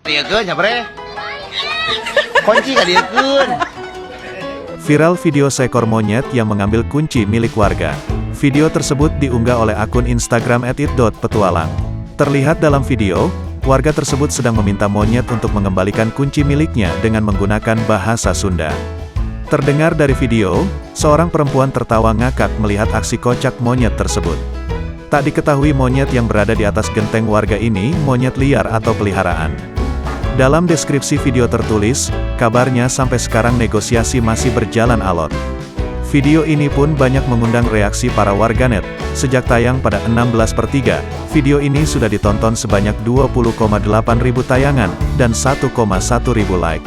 Diekeun nya bre. Kunci ka diekeun. Viral video seekor monyet yang mengambil kunci milik warga. Video tersebut diunggah oleh akun Instagram @it.petualang. Terlihat dalam video, warga tersebut sedang meminta monyet untuk mengembalikan kunci miliknya dengan menggunakan bahasa Sunda. Terdengar dari video, seorang perempuan tertawa ngakak melihat aksi kocak monyet tersebut. Tak diketahui monyet yang berada di atas genteng warga ini monyet liar atau peliharaan. Dalam deskripsi video tertulis, kabarnya sampai sekarang negosiasi masih berjalan alot. Video ini pun banyak mengundang reaksi para warganet. Sejak tayang pada 16/3, video ini sudah ditonton sebanyak 20,8 ribu tayangan, dan 1,1 ribu like.